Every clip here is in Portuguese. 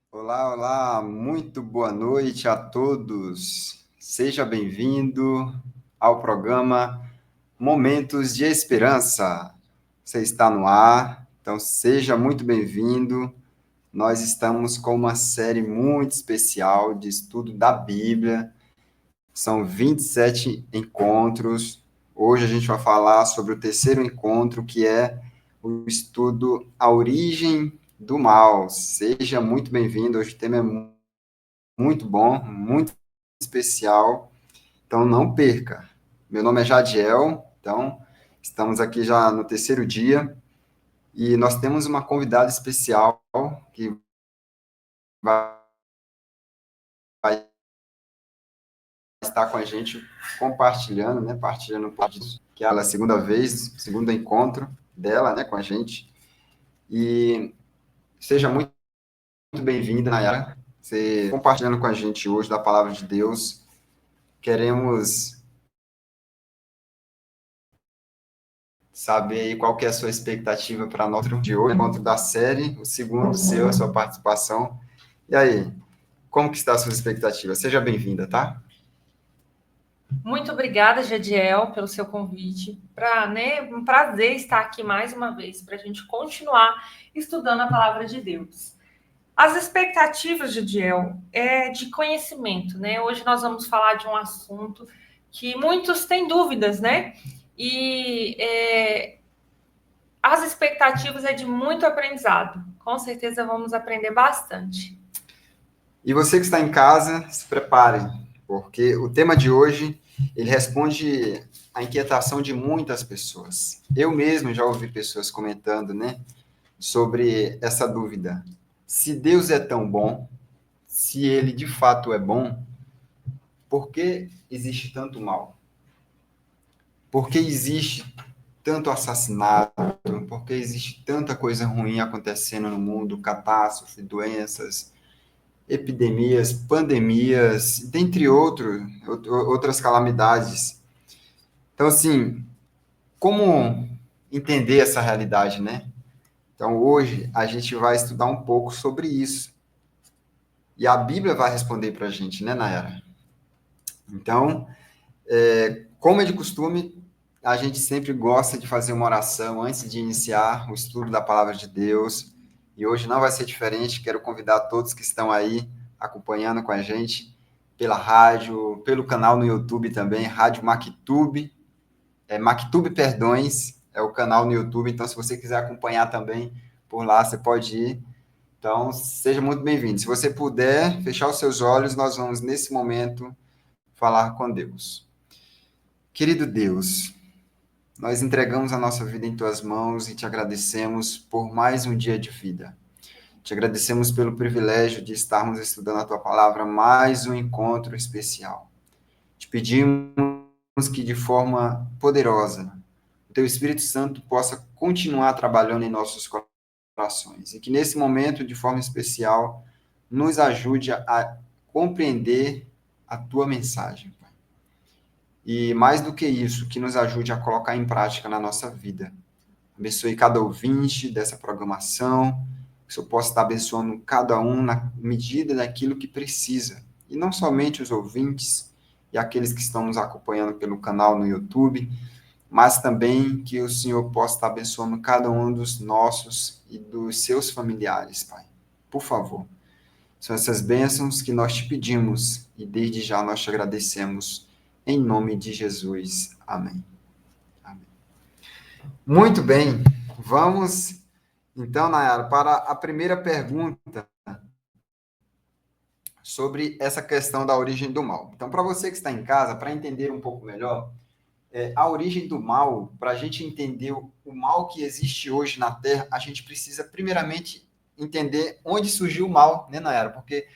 Olá, olá, muito boa noite a todos. Seja bem-vindo ao programa Momentos de Esperança. Você está no ar, então seja muito bem-vindo. Nós estamos com uma série muito especial de estudo da Bíblia. São 27 encontros. Hoje a gente vai falar sobre o terceiro encontro, que é o estudo A Origem do Mal. Seja muito bem-vindo. Hoje o tema é muito bom, muito especial, então não perca. Meu nome é Jadiel, então estamos aqui já no terceiro dia e nós temos uma convidada especial que vai estar com a gente compartilhando, né, partilhando um pouco disso, que é a segunda vez, segundo encontro dela, né, com a gente. E seja muito bem-vinda, Nayara, você compartilhando com a gente hoje da palavra de Deus. Queremos saber aí qual que é a sua expectativa para nós de hoje, encontro da série, o segundo seu, a sua participação. E aí, como que está a sua expectativa? Seja bem-vinda, tá? Muito obrigada, Jadiel, pelo seu convite. Um prazer estar aqui mais uma vez para a gente continuar estudando a palavra de Deus. As expectativas, Jadiel, é de conhecimento, né? Hoje nós vamos falar de um assunto que muitos têm dúvidas, né? As expectativas é de muito aprendizado. Com certeza vamos aprender bastante. E você que está em casa, se prepare, porque o tema de hoje, ele responde à inquietação de muitas pessoas. Eu mesmo já ouvi pessoas comentando, né, sobre essa dúvida. Se Deus é tão bom, se ele de fato é bom, por que existe tanto mal? Por que existe tanto assassinato? Por que existe tanta coisa ruim acontecendo no mundo? Catástrofe, doenças, epidemias, pandemias, dentre outras calamidades. Então, assim, como entender essa realidade, né? Então, hoje a gente vai estudar um pouco sobre isso. E a Bíblia vai responder para a gente, né, Nayara? Então, como é de costume, a gente sempre gosta de fazer uma oração antes de iniciar o estudo da palavra de Deus. E hoje não vai ser diferente. Quero convidar todos que estão aí acompanhando com a gente pela rádio, pelo canal no YouTube também, Rádio Mactube. Mactube Perdões é o canal no YouTube. Então, se você quiser acompanhar também por lá, você pode ir. Então, seja muito bem-vindo. Se você puder fechar os seus olhos, nós vamos, nesse momento, falar com Deus. Querido Deus, nós entregamos a nossa vida em tuas mãos e te agradecemos por mais um dia de vida. Te agradecemos pelo privilégio de estarmos estudando a tua palavra, mais um encontro especial. Te pedimos que, de forma poderosa, o teu Espírito Santo possa continuar trabalhando em nossos corações e que, nesse momento, de forma especial, nos ajude a compreender a tua mensagem. E, mais do que isso, que nos ajude a colocar em prática na nossa vida. Abençoe cada ouvinte dessa programação, que o Senhor possa estar abençoando cada um na medida daquilo que precisa. E não somente os ouvintes e aqueles que estão nos acompanhando pelo canal no YouTube, mas também que o Senhor possa estar abençoando cada um dos nossos e dos seus familiares, Pai. Por favor. São essas bênçãos que nós te pedimos e desde já nós te agradecemos. Em nome de Jesus. Amém. Amém. Muito bem. Vamos então, Nayara, para a primeira pergunta sobre essa questão da origem do mal. Então, para você que está em casa, para entender um pouco melhor, a origem do mal, para a gente entender o mal que existe hoje na Terra, a gente precisa, primeiramente, entender onde surgiu o mal, né, Nayara? Porque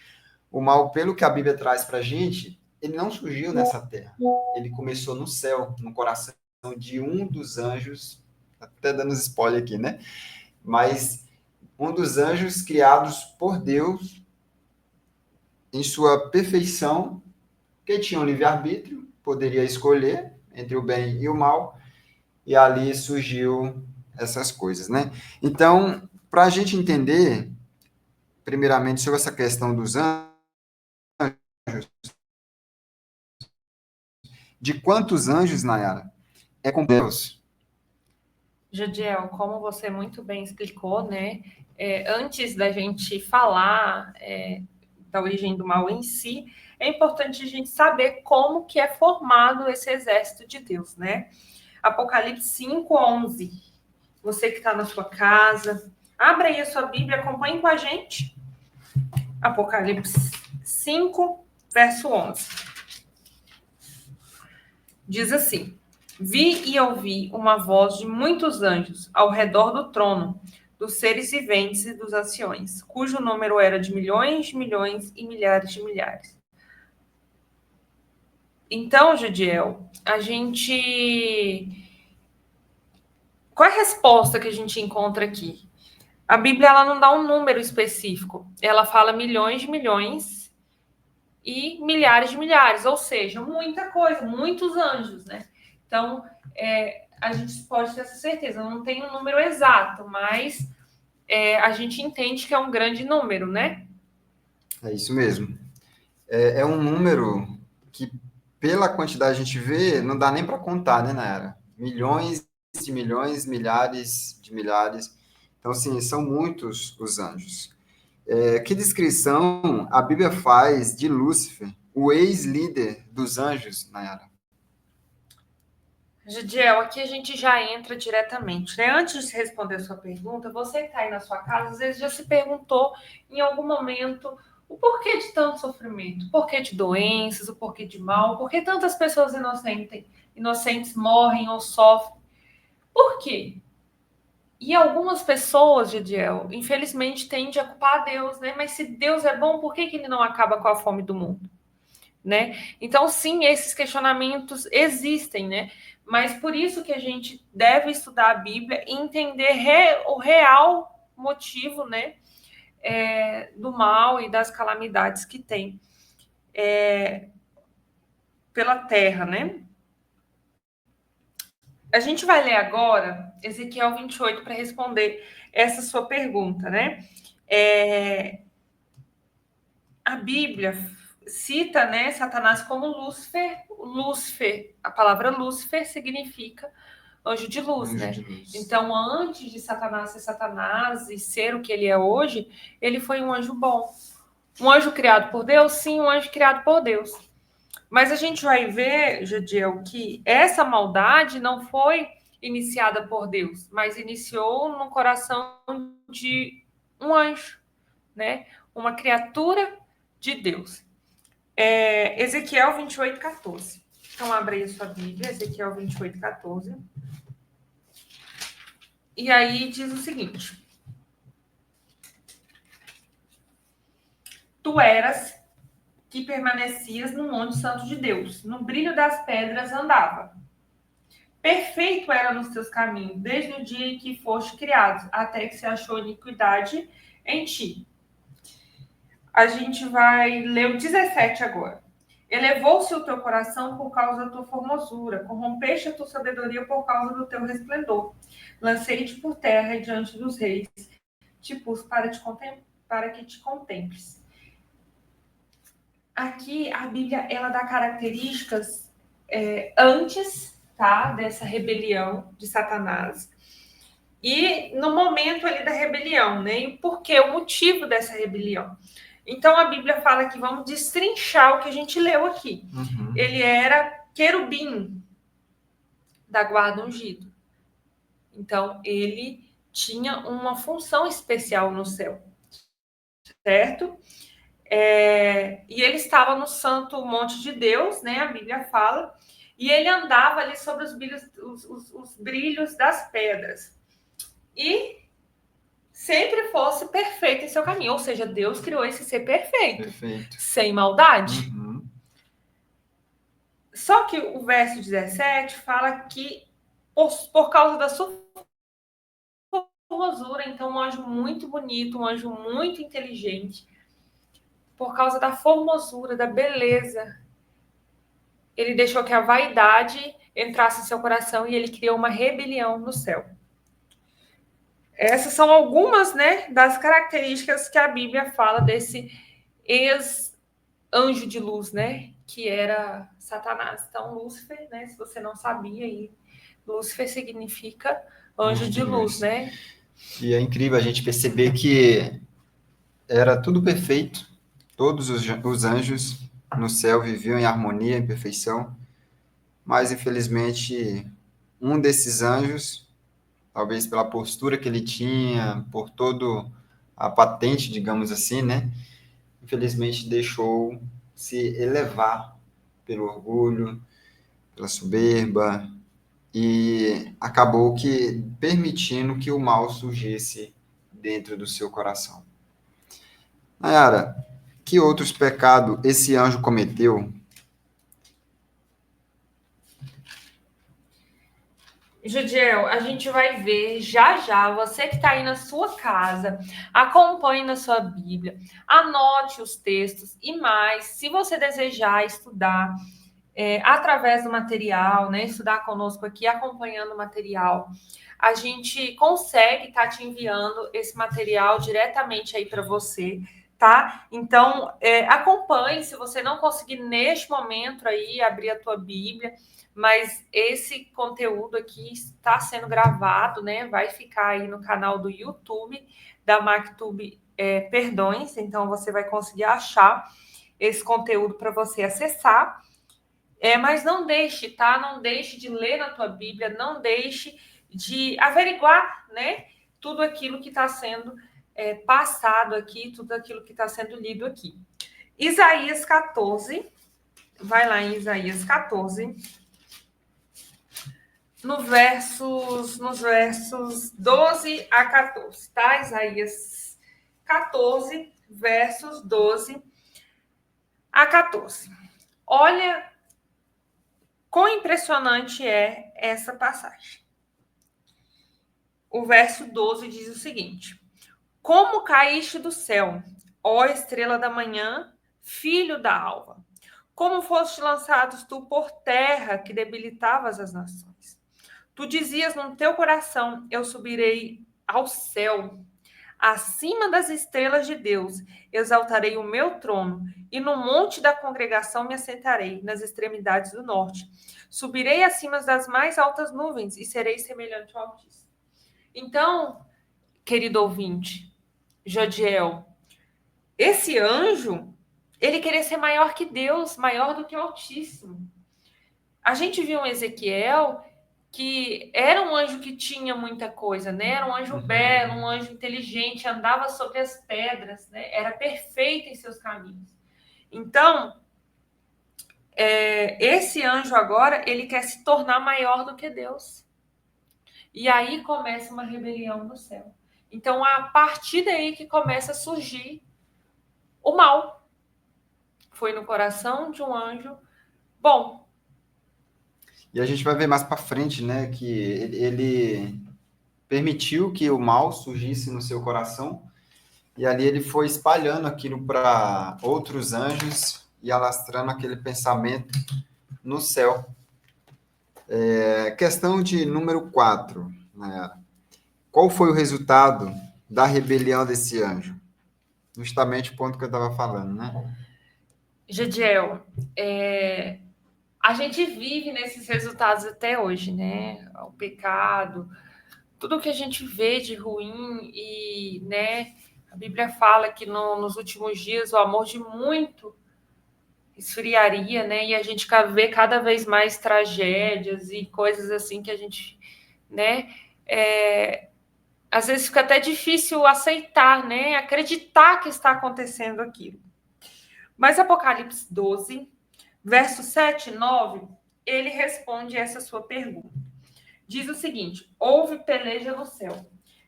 o mal, pelo que a Bíblia traz para a gente, ele não surgiu nessa Terra. Ele começou no céu, no coração de um dos anjos, até dando spoiler aqui, né? Mas um dos anjos criados por Deus em sua perfeição, que tinha um livre-arbítrio, poderia escolher entre o bem e o mal, e ali surgiu essas coisas, né? Então, para a gente entender, primeiramente, sobre essa questão dos anjos, de quantos anjos, Nayara, é com Deus? Jadiel, como você muito bem explicou, né? Antes da gente falar da origem do mal em si, é importante a gente saber como que é formado esse exército de Deus, né? Apocalipse 5:11. Você que está na sua casa, abra aí a sua Bíblia, acompanhe com a gente. Apocalipse 5, verso 11. Diz assim: Vi e ouvi uma voz de muitos anjos ao redor do trono, dos seres viventes e dos anciões, cujo número era de milhões e milhares de milhares. Então, Judiel, qual é a resposta que a gente encontra aqui? A Bíblia ela não dá um número específico. Ela fala milhões de milhões e milhares de milhares, ou seja, muita coisa, muitos anjos, né? Então, a gente pode ter essa certeza. Não tem um número exato, mas a gente entende que é um grande número, né? É isso mesmo. É um número que, pela quantidade que a gente vê, não dá nem para contar, né, Nayara? Milhões de milhões, milhares de milhares. Então, assim, são muitos os anjos. Que descrição a Bíblia faz de Lúcifer, o ex-líder dos anjos, Nayara? Gidiel, aqui a gente já entra diretamente, né? Antes de responder a sua pergunta, você que está aí na sua casa, às vezes já se perguntou em algum momento o porquê de tanto sofrimento, o porquê de doenças, o porquê de mal, por que tantas pessoas inocentes morrem ou sofrem. Por quê? E algumas pessoas, Gidiel, infelizmente, tendem a culpar a Deus, né? Mas se Deus é bom, por que ele não acaba com a fome do mundo? Né? Então, sim, esses questionamentos existem, né? Mas por isso que a gente deve estudar a Bíblia e entender o real motivo, né, do mal e das calamidades que tem pela terra, né? A gente vai ler agora Ezequiel 28 para responder essa sua pergunta, né? A Bíblia cita, né, Satanás como Lúcifer. Lúcifer, a palavra Lúcifer significa anjo de luz, Anjo né? de luz. Então, antes de Satanás ser Satanás e ser o que ele é hoje, ele foi um anjo bom. Um anjo criado por Deus? Sim, um anjo criado por Deus. Mas a gente vai ver, Jadiel, que essa maldade não foi iniciada por Deus, mas iniciou no coração de um anjo, né? Uma criatura de Deus. Ezequiel 28:14. Então, abre aí a sua Bíblia, Ezequiel 28:14. E aí diz o seguinte: Tu eras que permanecias no monte santo de Deus, no brilho das pedras andava. Perfeito era nos teus caminhos, desde o dia em que foste criado, até que se achou iniquidade em ti. A gente vai ler o 17 agora. Elevou-se o teu coração por causa da tua formosura, corrompeste a tua sabedoria por causa do teu resplendor. Lancei-te por terra e diante dos reis, te pus para que te contemples. Aqui a Bíblia ela dá características antes, tá, dessa rebelião de Satanás e no momento ali da rebelião, né? E por quê? O motivo dessa rebelião. Então a Bíblia fala que vamos destrinchar o que a gente leu aqui. Uhum. Ele era querubim da guarda ungido. Então ele tinha uma função especial no céu, certo? E ele estava no santo monte de Deus, né? A Bíblia fala, e ele andava ali sobre os brilhos das pedras. E sempre fosse perfeito em seu caminho. Ou seja, Deus criou esse ser perfeito. Sem maldade. Uhum. Só que o verso 17 fala que por causa da sua formosura, então um anjo muito bonito, um anjo muito inteligente, por causa da formosura, da beleza, ele deixou que a vaidade entrasse em seu coração e ele criou uma rebelião no céu. essas são algumas, né, das características que a Bíblia fala desse ex-anjo de luz, né, que era Satanás. Então, Lúcifer, né, se você não sabia, aí, Lúcifer significa anjo de luz, né? E é incrível a gente perceber que era tudo perfeito, todos os anjos no céu viviam em harmonia, em perfeição, mas infelizmente um desses anjos, talvez pela postura que ele tinha, por todo a patente, digamos assim, né? Infelizmente deixou se elevar pelo orgulho, pela soberba, e acabou que permitindo que o mal surgisse dentro do seu coração. Nayara, que outros pecados esse anjo cometeu? Judiel, a gente vai ver já já. Você que está aí na sua casa, acompanhe na sua Bíblia, anote os textos e mais, se você desejar estudar através do material, né, estudar conosco aqui, acompanhando o material, a gente consegue estar te enviando esse material diretamente aí para você, tá? Então, acompanhe, se você não conseguir neste momento aí abrir a tua Bíblia, mas esse conteúdo aqui está sendo gravado, né? Vai ficar aí no canal do YouTube da MacTube Perdões, então você vai conseguir achar esse conteúdo para você acessar. Mas não deixe, tá? Não deixe de ler na tua Bíblia, não deixe de averiguar, né? Tudo aquilo que está sendo passado aqui, tudo aquilo que está sendo lido aqui. Isaías 14, vai lá em Isaías 14, nos versos 12 a 14, tá? Isaías 14, versos 12 a 14. Olha quão impressionante é essa passagem. O verso 12 diz o seguinte: Como caíste do céu, ó estrela da manhã, filho da alva? Como foste lançados tu por terra, que debilitavas as nações? Tu dizias no teu coração: eu subirei ao céu, acima das estrelas de Deus, exaltarei o meu trono, e no monte da congregação me assentarei, nas extremidades do norte. Subirei acima das mais altas nuvens, e serei semelhante ao Altíssimo. Então, querido ouvinte, Jodiel, esse anjo, ele queria ser maior que Deus, maior do que o Altíssimo. A gente viu em Ezequiel que era um anjo que tinha muita coisa, né? Era um anjo belo, um anjo inteligente, andava sobre as pedras, né? Era perfeito em seus caminhos. Então, esse anjo agora, ele quer se tornar maior do que Deus. E aí começa uma rebelião no céu. Então, a partir daí que começa a surgir o mal. Foi no coração de um anjo bom. E a gente vai ver mais para frente, né, que ele permitiu que o mal surgisse no seu coração, e ali ele foi espalhando aquilo para outros anjos e alastrando aquele pensamento no céu. Questão de número 4, né? Qual foi o resultado da rebelião desse anjo? Justamente o ponto que eu estava falando, né? Jadiel, a gente vive nesses resultados até hoje, né? O pecado, tudo que a gente vê de ruim e, né? A Bíblia fala que nos últimos dias o amor de muito esfriaria, né? E a gente vê cada vez mais tragédias e coisas assim que a gente, né? Às vezes fica até difícil aceitar, né? Acreditar que está acontecendo aquilo. Mas Apocalipse 12, verso 7 e 9, ele responde essa sua pergunta. Diz o seguinte: houve peleja no céu.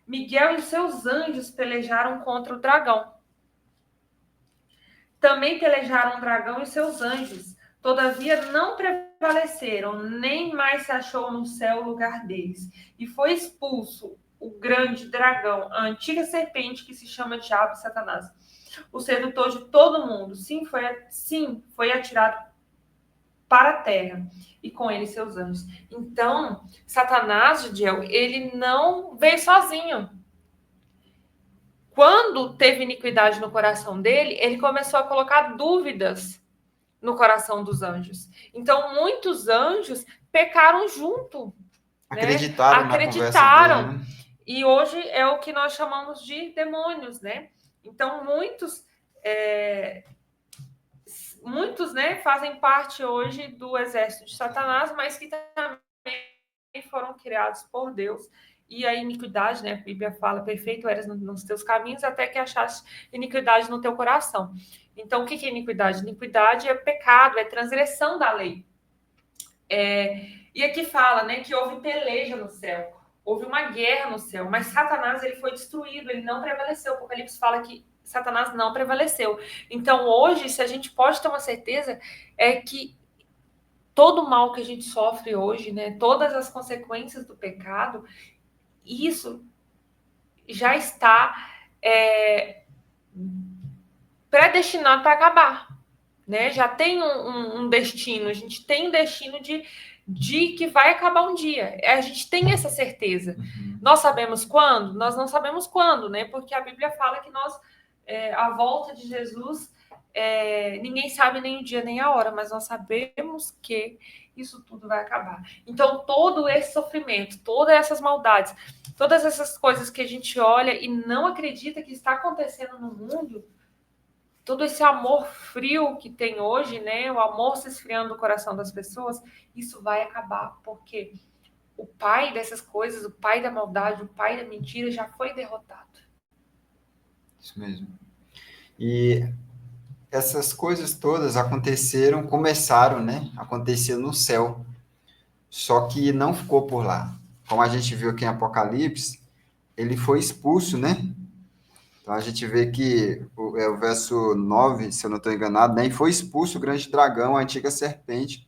Miguel e seus anjos pelejaram contra o dragão. Também pelejaram o dragão e seus anjos. Todavia não prevaleceram, nem mais se achou no céu o lugar deles. E foi expulso o grande dragão, a antiga serpente que se chama Diabo e Satanás, o sedutor de todo mundo. Sim, foi atirado para a terra, e com ele seus anjos. Então, Satanás, Judiel, ele não veio sozinho. quando teve iniquidade no coração dele, ele começou a colocar dúvidas no coração dos anjos. Então, muitos anjos pecaram junto, Acreditaram né? na conversa dele, Acreditaram. né? E hoje é o que nós chamamos de demônios, né? Então, muitos, né, fazem parte hoje do exército de Satanás, mas que também foram criados por Deus. E a iniquidade, né, a Bíblia fala, perfeito eras nos teus caminhos, até que achaste iniquidade no teu coração. Então, o que é iniquidade? Iniquidade é pecado, é transgressão da lei. E aqui fala, né, que houve peleja no céu, houve uma guerra no céu, mas Satanás, ele foi destruído, ele não prevaleceu. O Apocalipse fala que Satanás não prevaleceu. Então, hoje, se a gente pode ter uma certeza, é que todo o mal que a gente sofre hoje, né, todas as consequências do pecado, isso já está predestinado para acabar, né? Já tem um destino, a gente tem um destino de que vai acabar um dia. A gente tem essa certeza. Nós sabemos quando? Nós não sabemos quando, né? Porque a Bíblia fala que a volta de Jesus, ninguém sabe nem o dia nem a hora, mas nós sabemos que isso tudo vai acabar. Então, todo esse sofrimento, todas essas maldades, todas essas coisas que a gente olha e não acredita que está acontecendo no mundo, todo esse amor frio que tem hoje, né? O amor se esfriando no coração das pessoas, isso vai acabar, porque o pai dessas coisas, o pai da maldade, o pai da mentira já foi derrotado. Isso mesmo. E essas coisas todas começaram, né? Aconteceram no céu. Só que não ficou por lá. Como a gente viu aqui em Apocalipse, ele foi expulso, né? Então a gente vê que o verso 9, se eu não estou enganado, né? E foi expulso o grande dragão, a antiga serpente,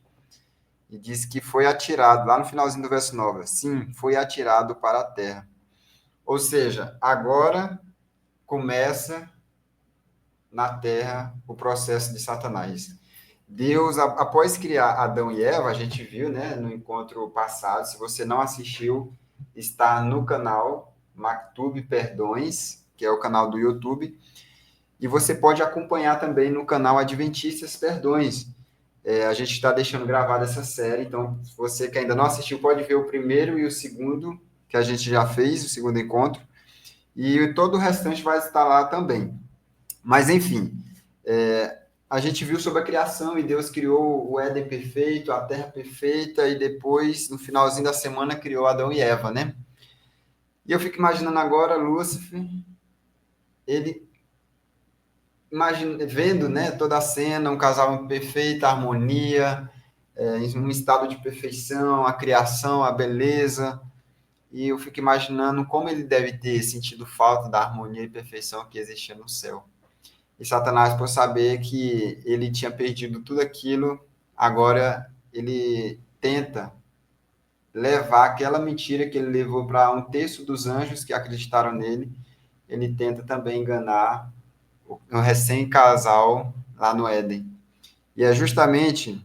e diz que foi atirado, lá no finalzinho do verso 9, sim, foi atirado para a terra. Ou seja, agora começa na terra o processo de Satanás. Deus, após criar Adão e Eva, a gente viu, né, no encontro passado, se você não assistiu, está no canal Mactube Perdões, que é o canal do YouTube, e você pode acompanhar também no canal Adventistas Perdões. A gente está deixando gravada essa série, então, se você que ainda não assistiu, pode ver o primeiro e o segundo, que a gente já fez, o segundo encontro, e todo o restante vai estar lá também. Mas, enfim, a gente viu sobre a criação e Deus criou o Éden perfeito, a terra perfeita, e depois, no finalzinho da semana, criou Adão e Eva, né? E eu fico imaginando agora Lúcifer, ele vendo, né, toda a cena, um casal perfeito, a harmonia, em um estado de perfeição, a criação, a beleza, e eu fico imaginando como ele deve ter sentido falta da harmonia e perfeição que existia no céu. E Satanás, por saber que ele tinha perdido tudo aquilo, agora ele tenta levar aquela mentira que ele levou para um terço dos anjos que acreditaram nele, ele tenta também enganar um recém-casal lá no Éden. E é justamente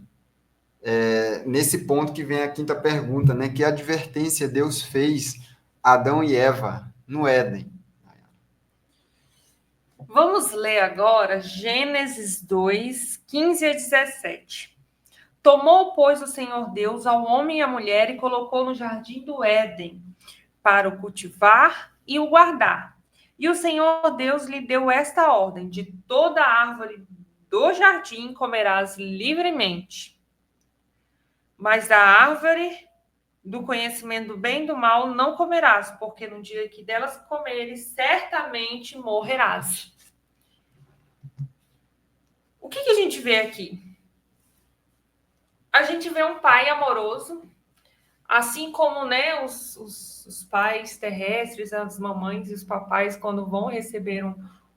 nesse ponto que vem a quinta pergunta, né? Que advertência Deus fez a Adão e Eva no Éden? Vamos ler agora Gênesis 2, 15 a 17. Tomou, pois, o Senhor Deus ao homem e à mulher e colocou no jardim do Éden para o cultivar e o guardar. E o Senhor Deus lhe deu esta ordem: de toda árvore do jardim comerás livremente, mas da árvore do conhecimento do bem e do mal não comerás, porque no dia que delas comeres, certamente morrerás. O que a gente vê aqui? A gente vê um pai amoroso, assim como, né, os pais terrestres, as mamães e os papais, quando vão receber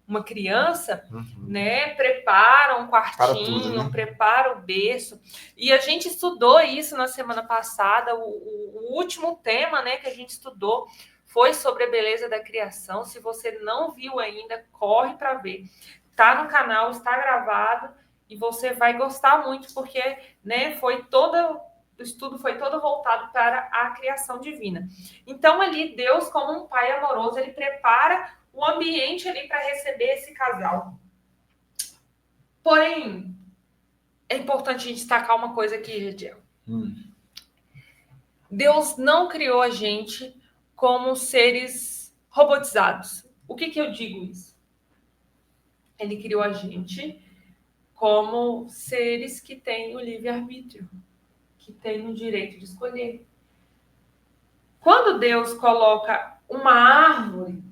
uma criança, né, preparam um quartinho, preparam o berço. E a gente estudou isso na semana passada. O último tema, né, que a gente estudou foi sobre a beleza da criação. Se você não viu ainda, corre para ver. Tá no canal, está gravado e você vai gostar muito, porque, né, o estudo foi todo voltado para a criação divina. Então, ali, Deus, como um pai amoroso, ele prepara o ambiente ali para receber esse casal. Porém, é importante a gente destacar uma coisa aqui, Gediel. Deus não criou a gente como seres robotizados. O que eu digo isso? Ele criou a gente como seres que têm o livre-arbítrio, que têm o direito de escolher. Quando Deus coloca uma árvore,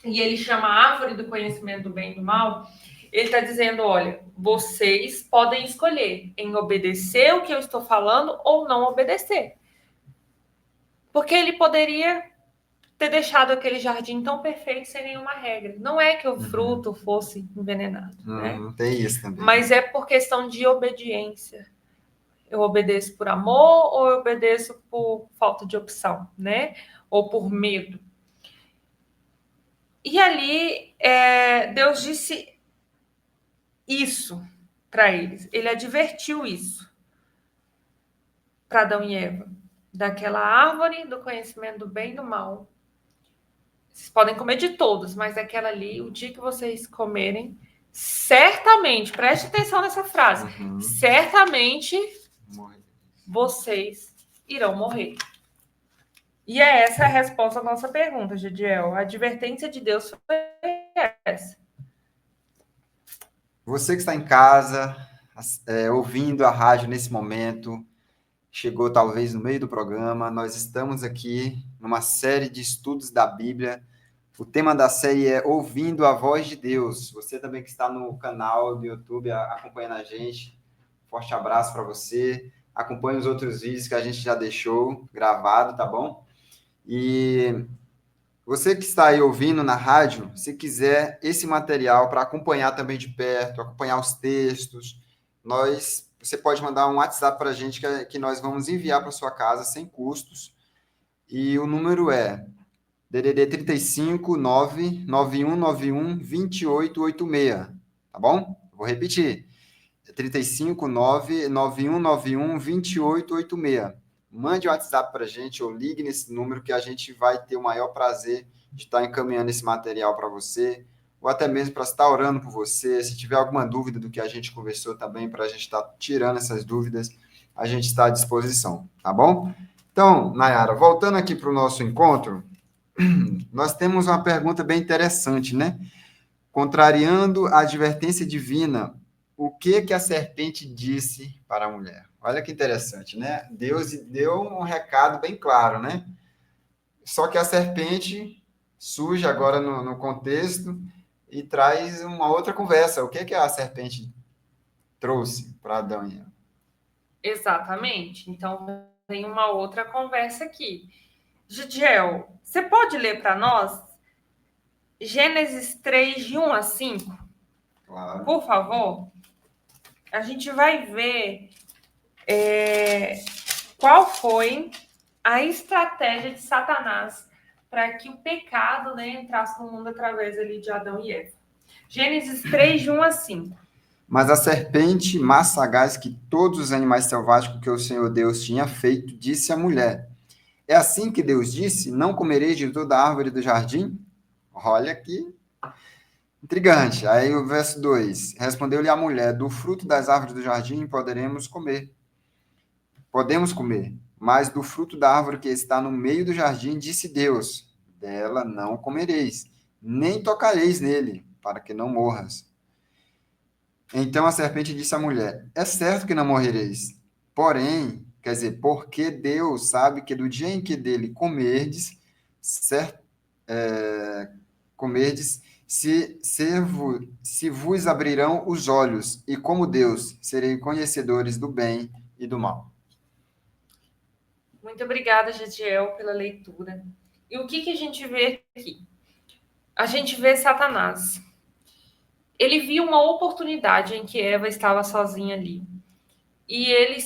e ele chama a árvore do conhecimento do bem e do mal, ele está dizendo, olha, vocês podem escolher em obedecer o que eu estou falando ou não obedecer. Porque ele poderia ter deixado aquele jardim tão perfeito sem nenhuma regra. Não é que o fruto fosse envenenado, né? Tem isso também. Mas é por questão de obediência. Eu obedeço por amor ou eu obedeço por falta de opção, né? Ou por medo. E ali, Deus disse isso para eles. Ele advertiu isso para Adão e Eva. Daquela árvore do conhecimento do bem e do mal. Vocês podem comer de todos, mas aquela ali, o dia que vocês comerem, certamente, preste atenção nessa frase, certamente vocês irão morrer. E essa é a resposta à nossa pergunta, Gediel. A advertência de Deus foi essa. Você que está em casa, ouvindo a rádio nesse momento, chegou talvez no meio do programa, nós estamos aqui numa série de estudos da Bíblia. O tema da série é Ouvindo a Voz de Deus. Você também que está no canal do YouTube acompanhando a gente, forte abraço para você. Acompanhe os outros vídeos que a gente já deixou gravado, tá bom? E você que está aí ouvindo na rádio, se quiser esse material para acompanhar também de perto, acompanhar os textos, você pode mandar um WhatsApp para a gente que nós vamos enviar para sua casa sem custos. E o número é DDD 35 99191 2886, tá bom? Vou repetir. 35 99191 2886. Mande um WhatsApp para a gente ou ligue nesse número que a gente vai ter o maior prazer de estar encaminhando esse material para você, ou até mesmo para estar orando por você. Se tiver alguma dúvida do que a gente conversou também, para a gente estar tirando essas dúvidas, a gente está à disposição, tá bom? Então, Nayara, voltando aqui para o nosso encontro, nós temos uma pergunta bem interessante, né? Contrariando a advertência divina, o que a serpente disse para a mulher? Olha que interessante, né? Deus deu um recado bem claro, né? Só que a serpente surge agora no contexto e traz uma outra conversa. O que a serpente trouxe para Adão e Eva? Exatamente. Então, tem uma outra conversa aqui. Gidiel, você pode ler para nós Gênesis 3, de 1 a 5? Claro. Por favor. A gente vai ver qual foi a estratégia de Satanás para que o pecado, né, entrasse no mundo através ali de Adão e Eva. Gênesis 3, de 1 a 5. Mas a serpente, mais sagaz que todos os animais selváticos que o Senhor Deus tinha feito, disse à mulher: é assim que Deus disse, não comereis de toda a árvore do jardim? Olha que intrigante. Aí o verso 2, respondeu-lhe a mulher, do fruto das árvores do jardim podemos comer, mas do fruto da árvore que está no meio do jardim, disse Deus, dela não comereis, nem tocareis nele, para que não morras. Então a serpente disse à mulher, é certo que não morrereis, porém, quer dizer, porque Deus sabe que do dia em que dele comerdes, se vos abrirão os olhos, e como Deus, serei conhecedores do bem e do mal. Muito obrigada, Gediel, pela leitura. E o que a gente vê aqui? A gente vê Satanás. Ele viu uma oportunidade em que Eva estava sozinha ali. E ele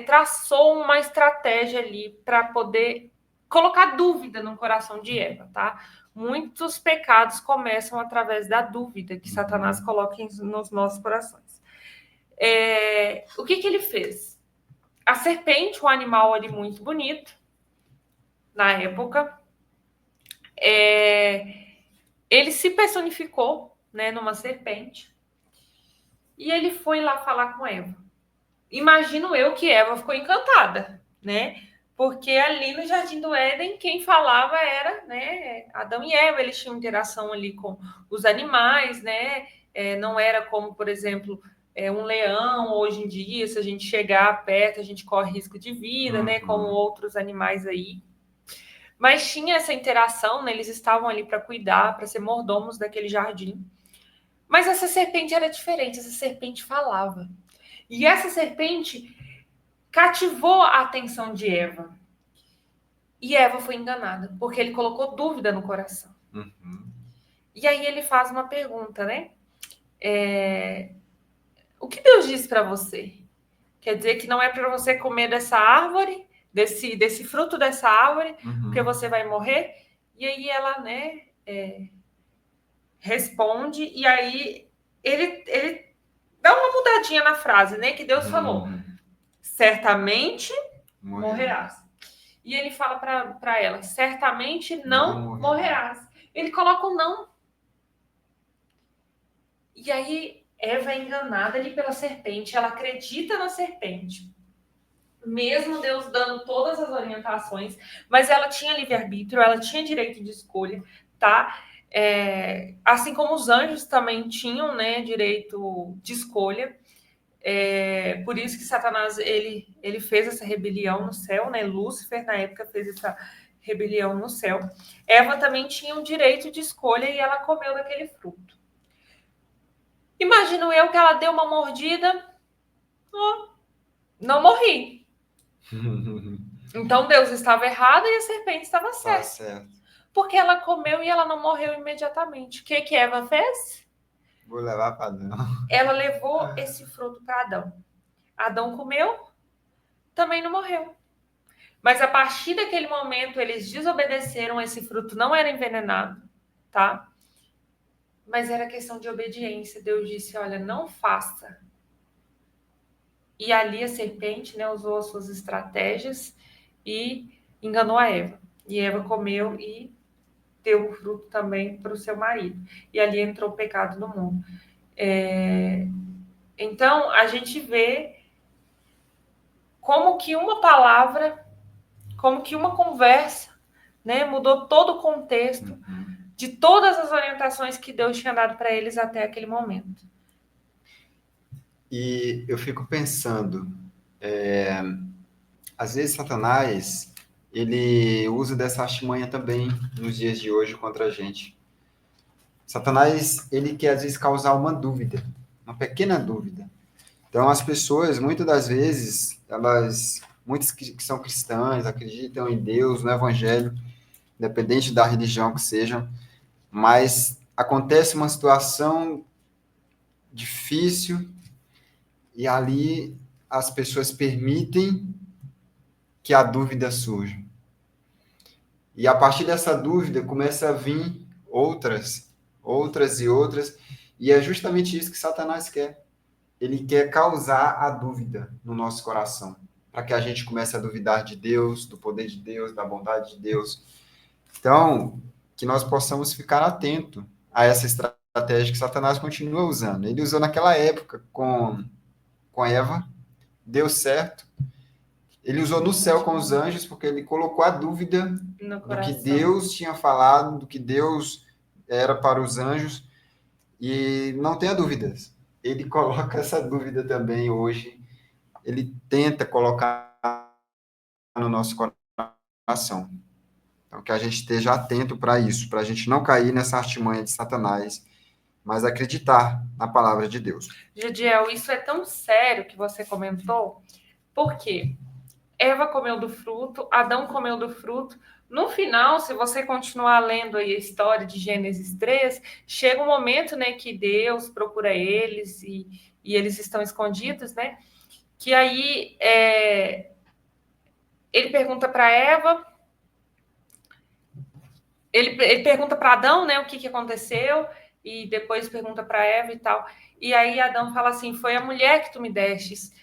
traçou uma estratégia ali para poder colocar dúvida no coração de Eva, tá? Muitos pecados começam através da dúvida que Satanás coloca nos nossos corações. O que ele fez? A serpente, um animal ali muito bonito, na época, ele se personificou, né, numa serpente, e ele foi lá falar com Eva. Imagino eu que Eva ficou encantada, né? Porque ali no Jardim do Éden, quem falava era, né, Adão e Eva. Eles tinham interação ali com os animais, né? Não era como, por exemplo, um leão. Hoje em dia, se a gente chegar perto, a gente corre risco de vida, né? Como outros animais aí. Mas tinha essa interação, né? Eles estavam ali para cuidar, para ser mordomos daquele jardim. Mas essa serpente era diferente, essa serpente falava. E essa serpente cativou a atenção de Eva. E Eva foi enganada, porque ele colocou dúvida no coração. E aí ele faz uma pergunta, né? O que Deus disse para você? Quer dizer que não é para você comer dessa árvore, desse fruto dessa árvore, porque você vai morrer? E aí ela, né, responde, e aí ele dá uma mudadinha na frase, né? Que Deus falou: certamente morrerás. E ele fala para ela: certamente não morrerás. Ele coloca um não. E aí Eva é enganada ali pela serpente. Ela acredita na serpente, mesmo Deus dando todas as orientações, mas ela tinha livre-arbítrio, ela tinha direito de escolha, tá? Assim como os anjos também tinham, né, direito de escolha. Por isso que Satanás ele fez essa rebelião no céu, né? Lúcifer na época fez essa rebelião no céu. Eva também tinha o direito de escolha e ela comeu daquele fruto. Imagino eu que ela deu uma mordida, não morri. Então Deus estava errado e a serpente estava certa. Porque ela comeu e ela não morreu imediatamente. O que Eva fez? Vou levar para Adão. Ela levou esse fruto para Adão. Adão comeu, também não morreu. Mas a partir daquele momento eles desobedeceram, esse fruto não era envenenado, tá? Mas era questão de obediência. Deus disse: olha, não faça. E ali a serpente, né, usou as suas estratégias e enganou a Eva. E Eva comeu e deu o fruto também para o seu marido. E ali entrou o pecado no mundo. Então, a gente vê como que uma palavra, como que uma conversa, né, mudou todo o contexto de todas as orientações que Deus tinha dado para eles até aquele momento. E eu fico pensando, às vezes Satanás, ele usa dessa artimanha também nos dias de hoje contra a gente. Satanás, ele quer às vezes causar uma dúvida, uma pequena dúvida. Então, as pessoas, muitas das vezes, muitas que são cristãs, acreditam em Deus, no Evangelho, independente da religião que seja, mas acontece uma situação difícil e ali as pessoas permitem que a dúvida surja. E a partir dessa dúvida começa a vir outras, e é justamente isso que Satanás quer. Ele quer causar a dúvida no nosso coração, para que a gente comece a duvidar de Deus, do poder de Deus, da bondade de Deus. Então, que nós possamos ficar atento a essa estratégia que Satanás continua usando. Ele usou naquela época com Eva, deu certo. Ele usou no céu com os anjos, porque ele colocou a dúvida do que Deus tinha falado, do que Deus era para os anjos, e não tenha dúvidas. Ele coloca essa dúvida também hoje, ele tenta colocar no nosso coração. Então, que a gente esteja atento para isso, para a gente não cair nessa artimanha de Satanás, mas acreditar na palavra de Deus. Jadiel, isso é tão sério que você comentou, porque Eva comeu do fruto, Adão comeu do fruto. No final, se você continuar lendo aí a história de Gênesis 3, chega um momento, né, que Deus procura eles e eles estão escondidos, né? Que aí ele pergunta para Eva, ele pergunta para Adão, né, o que aconteceu, e depois pergunta para Eva e tal. E aí Adão fala assim: foi a mulher que tu me destes.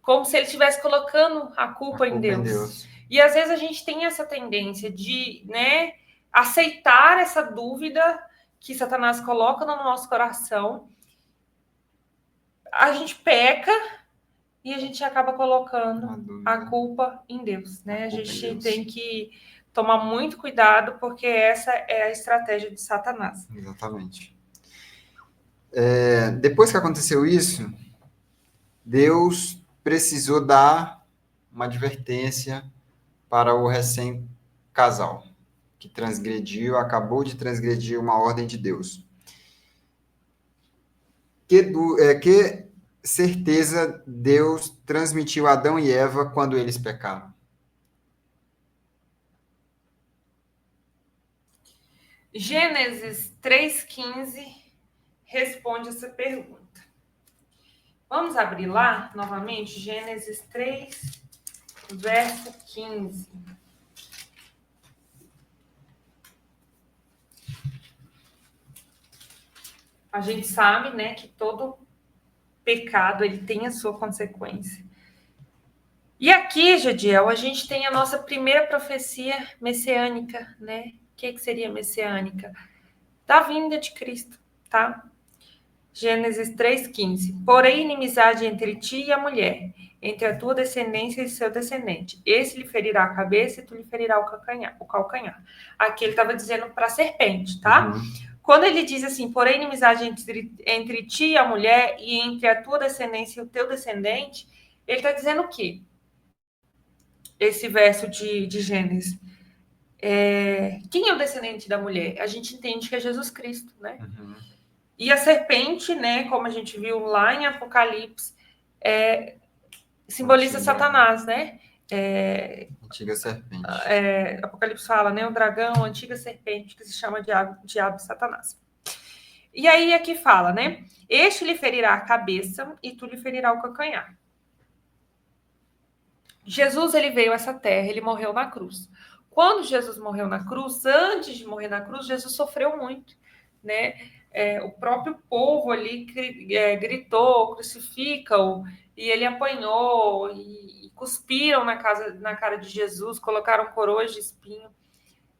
Como se ele estivesse colocando a culpa em Deus. E às vezes a gente tem essa tendência de, né, aceitar essa dúvida que Satanás coloca no nosso coração, a gente peca e a gente acaba colocando a culpa em Deus, né? A gente tem que tomar muito cuidado, porque essa é a estratégia de Satanás. Exatamente. Depois que aconteceu isso, Deus precisou dar uma advertência para o recém-casal, que acabou de transgredir uma ordem de Deus. Que certeza Deus transmitiu a Adão e Eva quando eles pecaram? Gênesis 3,15 responde essa pergunta. Vamos abrir lá novamente, Gênesis 3, verso 15. A gente sabe, né, que todo pecado ele tem a sua consequência. E aqui, Jadiel, a gente tem a nossa primeira profecia messiânica, né? O que seria messiânica? Da vinda de Cristo, tá? Gênesis 3,15. Porém, inimizade entre ti e a mulher, entre a tua descendência e seu descendente. Esse lhe ferirá a cabeça e tu lhe ferirá o calcanhar. Aqui ele estava dizendo para a serpente, tá? Quando ele diz assim, porém, inimizade entre ti e a mulher, e entre a tua descendência e o teu descendente, ele está dizendo o quê? Esse verso de Gênesis. Quem é o descendente da mulher? A gente entende que é Jesus Cristo, né? E a serpente, né, como a gente viu lá em Apocalipse, simboliza Satanás, né? Antiga serpente. Apocalipse fala, né? O dragão, a antiga serpente, que se chama diabo e Satanás. E aí aqui fala, né? Este lhe ferirá a cabeça e tu lhe ferirá o calcanhar. Jesus, ele veio a essa terra, ele morreu na cruz. Quando Jesus morreu na cruz, antes de morrer na cruz, Jesus sofreu muito, né? O próprio povo ali gritou, crucifica-o, e ele apanhou, e cuspiram na cara de Jesus, colocaram coroas de espinho.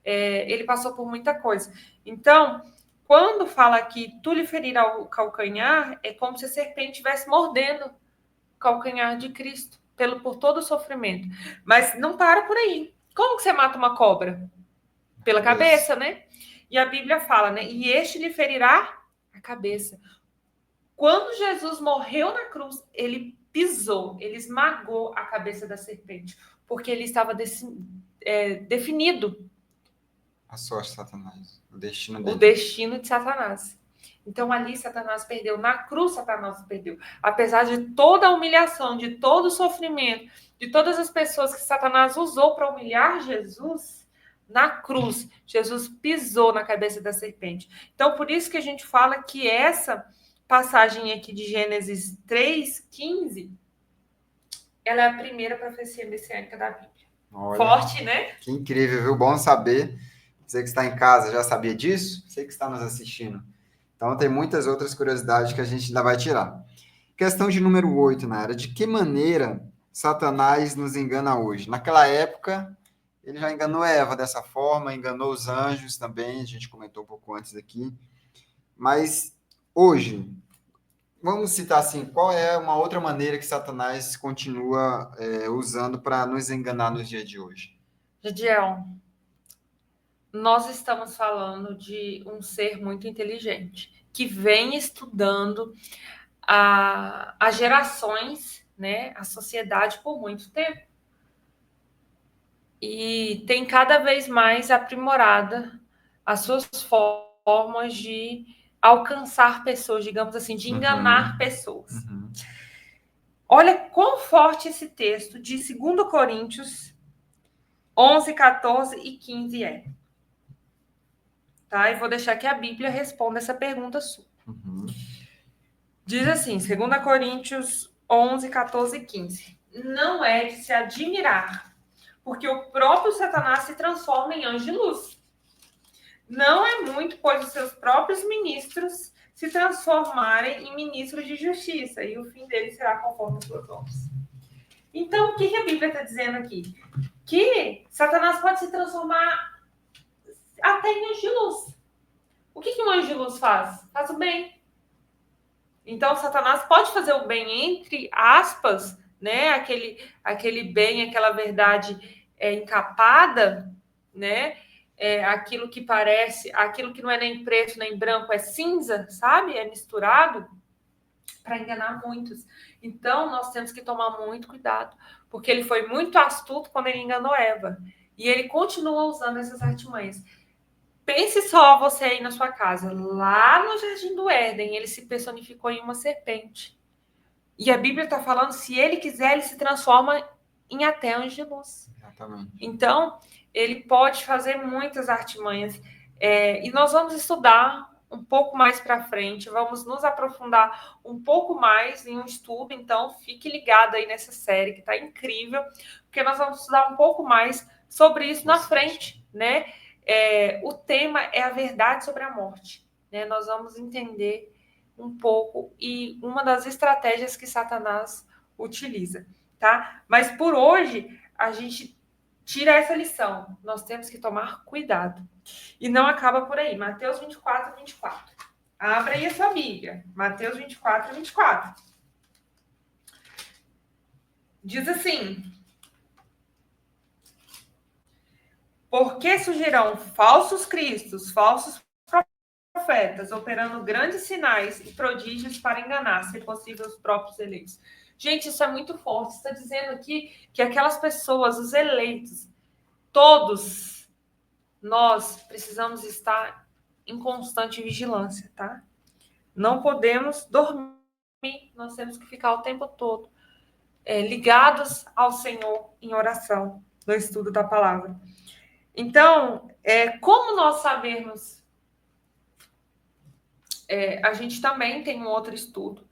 Ele passou por muita coisa. Então, quando fala que tu lhe ferirá o calcanhar, é como se a serpente estivesse mordendo o calcanhar de Cristo, por todo o sofrimento. Mas não para por aí. Como que você mata uma cobra? Pela cabeça, né? E a Bíblia fala, né? E este lhe ferirá a cabeça. Quando Jesus morreu na cruz, ele pisou, ele esmagou a cabeça da serpente, porque ele estava definido. A sorte de Satanás, o destino dele. O destino de Satanás. Então, ali, Satanás perdeu. Na cruz, Satanás perdeu. Apesar de toda a humilhação, de todo o sofrimento, de todas as pessoas que Satanás usou para humilhar Jesus, na cruz, Jesus pisou na cabeça da serpente. Então, por isso que a gente fala que essa passagem aqui de Gênesis 3,15, ela é a primeira profecia messiânica da Bíblia. Olha, forte, né? Que incrível, viu? Bom saber. Você que está em casa já sabia disso? Você que está nos assistindo. Então, tem muitas outras curiosidades que a gente ainda vai tirar. Questão de número 8, Nara. De que maneira Satanás nos engana hoje? Naquela época, ele já enganou Eva dessa forma, enganou os anjos também, a gente comentou um pouco antes aqui. Mas hoje, vamos citar assim, qual é uma outra maneira que Satanás continua usando para nos enganar nos dias de hoje? Jadiel, nós estamos falando de um ser muito inteligente, que vem estudando as gerações, né, a sociedade por muito tempo. E tem cada vez mais aprimorada as suas formas de alcançar pessoas, digamos assim, de enganar pessoas. Olha quão forte esse texto de 2 Coríntios 11, 14 e 15 é. Tá? E vou deixar que a Bíblia responda essa pergunta sua. Diz assim, 2 Coríntios 11, 14 e 15. Não é de se admirar, porque o próprio Satanás se transforma em anjo de luz. Não é muito, pois os seus próprios ministros se transformarem em ministros de justiça, e o fim deles será conforme as suas obras. Então, o que a Bíblia está dizendo aqui? Que Satanás pode se transformar até em anjo de luz. O que um anjo de luz faz? Faz o bem. Então, Satanás pode fazer o bem, entre aspas, né? Aquele bem, aquela verdade encapada, né? Aquilo que parece, aquilo que não é nem preto nem branco, é cinza, sabe? É misturado para enganar muitos. Então, nós temos que tomar muito cuidado, porque ele foi muito astuto quando ele enganou Eva. E ele continua usando essas artimanhas. Pense só você aí na sua casa. Lá no Jardim do Éden, ele se personificou em uma serpente. E a Bíblia está falando, se ele quiser, ele se transforma em até anjo de luz. Exatamente. Então, ele pode fazer muitas artimanhas. E nós vamos estudar um pouco mais para frente, vamos nos aprofundar um pouco mais em um estudo. Então, fique ligado aí nessa série, que está incrível, porque nós vamos estudar um pouco mais sobre isso na frente, né? O tema é a verdade sobre a morte, né? Nós vamos entender um pouco e uma das estratégias que Satanás utiliza, tá? Mas por hoje a gente tira essa lição. Nós temos que tomar cuidado. E não acaba por aí. Mateus 24, 24. Abra aí a sua Bíblia. Mateus 24, 24. Diz assim: porque surgirão falsos cristos, falsos profetas, operando grandes sinais e prodígios para enganar, se possível, os próprios eleitos. Gente, isso é muito forte. Está dizendo aqui que aquelas pessoas, os eleitos, todos nós precisamos estar em constante vigilância, tá? Não podemos dormir, nós temos que ficar o tempo todo ligados ao Senhor em oração, no estudo da palavra. Então, como nós sabemos a gente também tem um outro estudo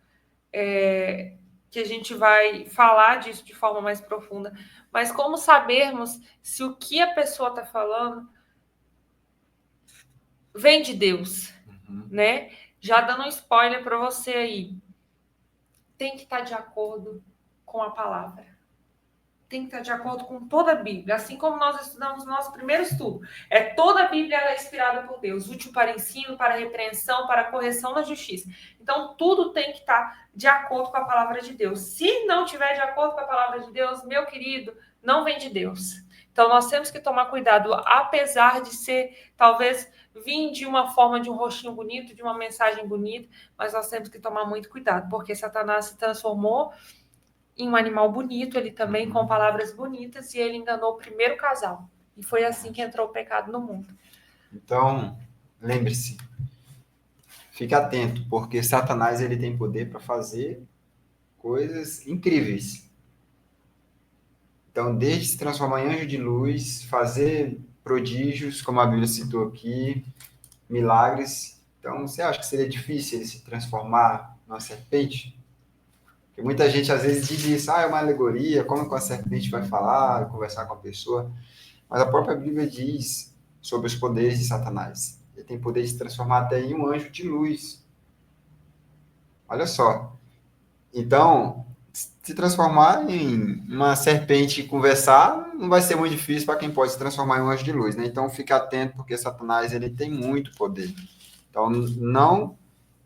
que a gente vai falar disso de forma mais profunda. Mas como sabermos se o que a pessoa está falando vem de Deus, né? Já dando um spoiler para você aí. Tem que estar de acordo com a palavra. Tem que estar de acordo com toda a Bíblia, assim como nós estudamos no nosso primeiro estudo. Toda a Bíblia é inspirada por Deus, útil para ensino, para repreensão, para correção da justiça. Então, tudo tem que estar de acordo com a palavra de Deus. Se não tiver de acordo com a palavra de Deus, meu querido, não vem de Deus. Então, nós temos que tomar cuidado, apesar de ser, talvez, vir de uma forma, de um rostinho bonito, de uma mensagem bonita, mas nós temos que tomar muito cuidado, porque Satanás se transformou em um animal bonito, ele também com palavras bonitas, e ele enganou o primeiro casal. E foi assim que entrou o pecado no mundo. Então, lembre-se, fique atento, porque Satanás ele tem poder para fazer coisas incríveis. Então, desde se transformar em anjo de luz, fazer prodígios, como a Bíblia citou aqui, milagres. Então, você acha que seria difícil ele se transformar numa serpente? Porque muita gente às vezes diz isso, é uma alegoria, como que a serpente vai falar, conversar com a pessoa? Mas a própria Bíblia diz sobre os poderes de Satanás. Ele tem poder de se transformar até em um anjo de luz. Olha só. Então, se transformar em uma serpente e conversar não vai ser muito difícil para quem pode se transformar em um anjo de luz, né? Então, fique atento, porque Satanás ele tem muito poder. Então, não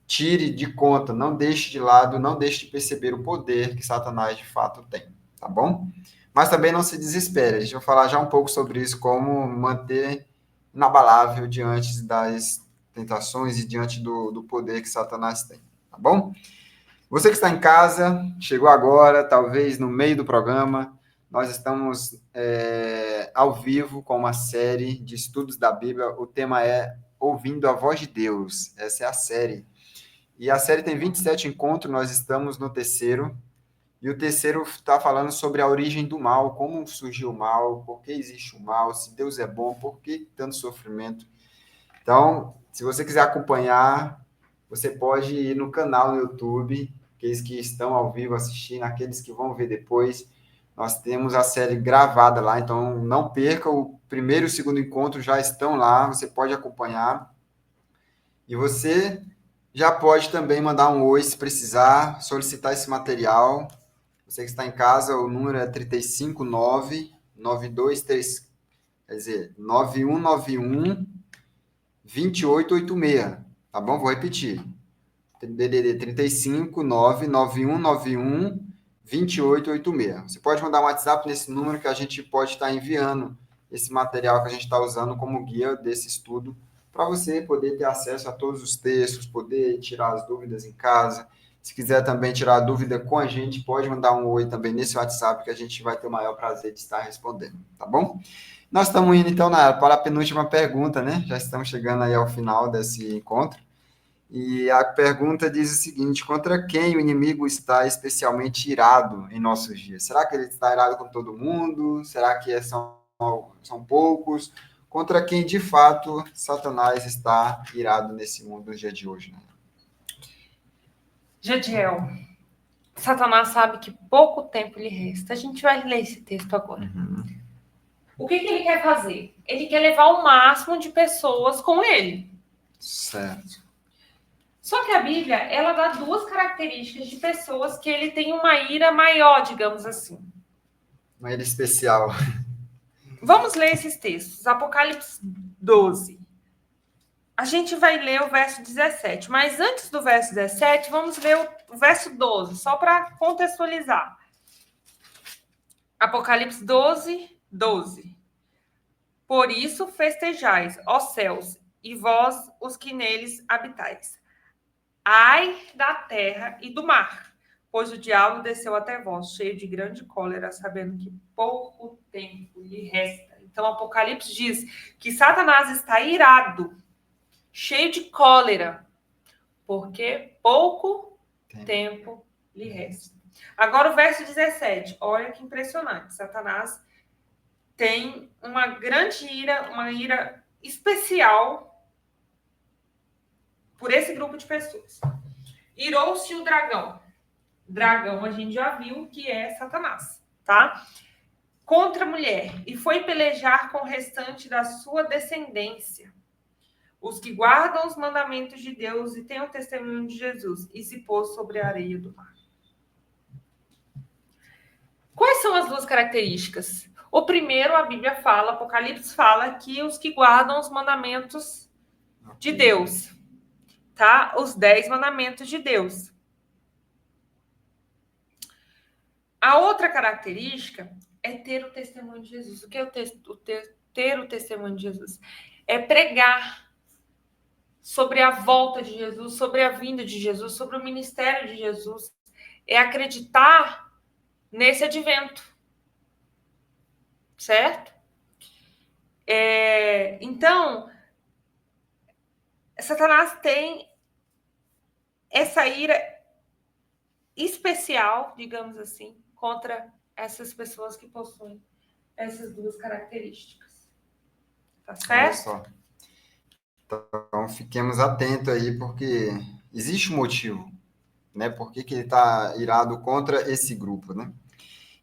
tire de conta, não deixe de lado, não deixe de perceber o poder que Satanás de fato tem, tá bom? Mas também não se desespere, a gente vai falar já um pouco sobre isso, como manter inabalável diante das tentações e diante do poder que Satanás tem, tá bom? Você que está em casa, chegou agora, talvez no meio do programa, nós estamos ao vivo com uma série de estudos da Bíblia, o tema é Ouvindo a Voz de Deus, essa é a série. E a série tem 27 encontros, nós estamos no terceiro. E o terceiro está falando sobre a origem do mal, como surgiu o mal, por que existe o mal, se Deus é bom, por que tanto sofrimento. Então, se você quiser acompanhar, você pode ir no canal no YouTube, aqueles que estão ao vivo assistindo, aqueles que vão ver depois. Nós temos a série gravada lá, então não perca, o primeiro e o segundo encontro já estão lá, você pode acompanhar. E você já pode também mandar um oi se precisar, solicitar esse material. Você que está em casa, o número é 359-923, quer dizer, 9191 2886, tá bom? Vou repetir. DDD 35 99191 2886. Você pode mandar um WhatsApp nesse número que a gente pode estar enviando esse material que a gente está usando como guia desse estudo para você poder ter acesso a todos os textos, poder tirar as dúvidas em casa. Se quiser também tirar a dúvida com a gente, pode mandar um oi também nesse WhatsApp que a gente vai ter o maior prazer de estar respondendo, tá bom? Nós estamos indo então para a penúltima pergunta, né? Já estamos chegando aí ao final desse encontro. E a pergunta diz o seguinte: contra quem o inimigo está especialmente irado em nossos dias? Será que ele está irado com todo mundo? Será que são poucos? Contra quem, de fato, Satanás está irado nesse mundo no dia de hoje? Né? Jadiel, Satanás sabe que pouco tempo lhe resta. A gente vai ler esse texto agora. O que ele quer fazer? Ele quer levar o máximo de pessoas com ele. Certo. Só que a Bíblia, ela dá duas características de pessoas que ele tem uma ira maior, digamos assim. Uma ira especial. Vamos ler esses textos. Apocalipse 12. A gente vai ler o verso 17, mas antes do verso 17, vamos ler o verso 12, só para contextualizar. Apocalipse 12, 12. Por isso festejais, ó céus, e vós os que neles habitais. Ai da terra e do mar, pois o diabo desceu até vós, cheio de grande cólera, sabendo que pouco tempo lhe resta. Então, Apocalipse diz que Satanás está irado, cheio de cólera, porque pouco tempo lhe resta. Agora o verso 17, olha que impressionante. Satanás tem uma grande ira, uma ira especial por esse grupo de pessoas. Irou-se o dragão. Dragão a gente já viu que é Satanás, tá? Contra a mulher, e foi pelejar com o restante da sua descendência, os que guardam os mandamentos de Deus e têm o testemunho de Jesus, e se pôs sobre a areia do mar. Quais são as duas características? O primeiro, a Bíblia fala, Apocalipse fala, que os que guardam os mandamentos de Deus, tá? Os 10 mandamentos de Deus. A outra característica é ter o testemunho de Jesus. O que é ter o testemunho de Jesus? É pregar sobre a volta de Jesus, sobre a vinda de Jesus, sobre o ministério de Jesus. É acreditar nesse advento. Certo? Então, Satanás tem essa ira especial, digamos assim, contra essas pessoas que possuem essas duas características. Tá certo? Olha só. Então, fiquemos atentos aí, porque existe um motivo, né? Por que ele está irado contra esse grupo, né?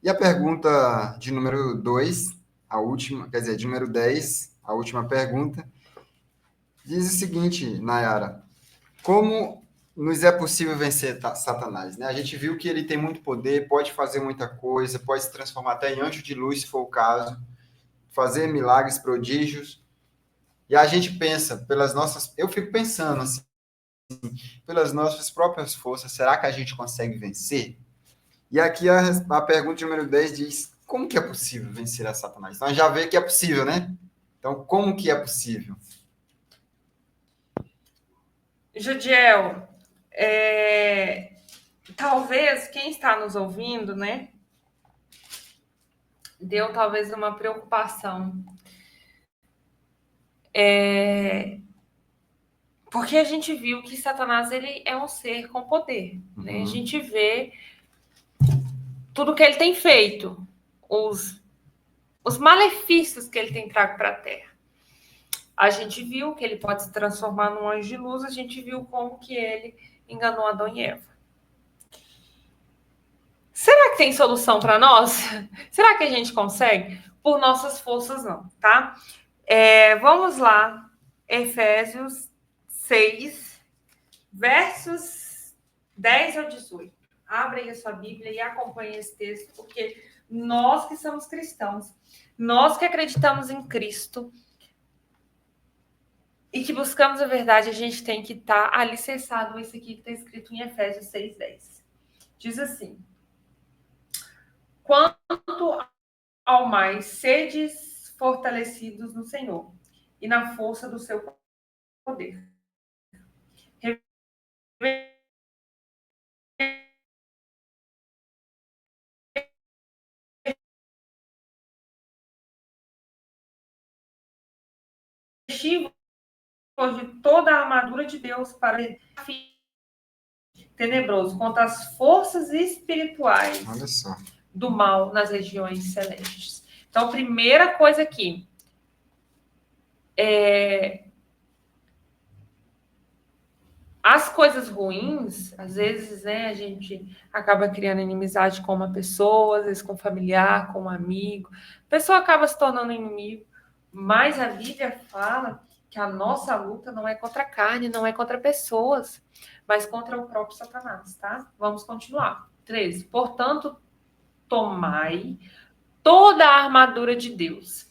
E a pergunta de número 2, a última, quer dizer, de número 10, a última pergunta, diz o seguinte, Nayara: como nos é possível vencer Satanás? Né? A gente viu que ele tem muito poder, pode fazer muita coisa, pode se transformar até em anjo de luz, se for o caso, fazer milagres, prodígios. E a gente pensa, eu fico pensando assim, pelas nossas próprias forças, será que a gente consegue vencer? E aqui a pergunta número 10 diz: como que é possível vencer a Satanás? Então, já vê que é possível, né? Então, como que é possível? Judiel, talvez quem está nos ouvindo, né, deu talvez uma preocupação. Porque a gente viu que Satanás ele é um ser com poder. Né? A gente vê tudo que ele tem feito, os malefícios que ele tem trago para a Terra. A gente viu que ele pode se transformar num anjo de luz, a gente viu como que ele enganou Adão e Eva. Será que tem solução para nós? Será que a gente consegue? Por nossas forças, não, tá? Vamos lá, Efésios 6, versos 10 ao 18. Abre aí a sua Bíblia e acompanhe esse texto, porque nós que somos cristãos, nós que acreditamos em Cristo, e que buscamos a verdade, a gente tem que estar alicerçado isso aqui que está escrito em Efésios 6:10. Diz assim: quanto ao mais, sedes fortalecidos no Senhor e na força do seu poder. Revesti-vos de toda a armadura de Deus para tenebroso contra as forças espirituais Olha só. do mal nas regiões celestes. Então, primeira coisa aqui as coisas ruins, às vezes, né, a gente acaba criando inimizade com uma pessoa, às vezes com um familiar, com um amigo. A pessoa acaba se tornando inimigo, mas a Bíblia fala que a nossa luta não é contra a carne, não é contra pessoas, mas contra o próprio Satanás, tá? Vamos continuar. 13. Portanto, tomai toda a armadura de Deus,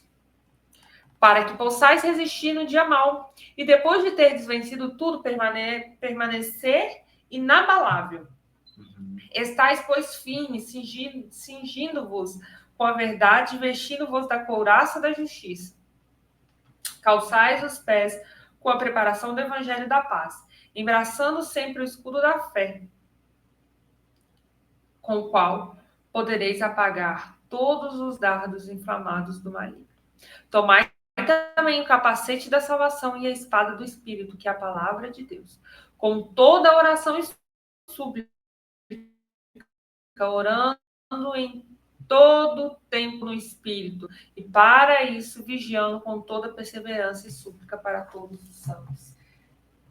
para que possais resistir no dia mau, e depois de ter desvencido tudo, permanecer inabalável. Estais, pois, firmes, cingindo-vos com a verdade, vestindo-vos da couraça da justiça. Calçais os pés com a preparação do evangelho da paz, embraçando sempre o escudo da fé, com o qual podereis apagar todos os dardos inflamados do maligno. Tomai também o capacete da salvação e a espada do Espírito, que é a palavra de Deus, com toda a oração e súplica, orando em todo o tempo no Espírito, e para isso vigiando com toda perseverança e súplica para todos os santos.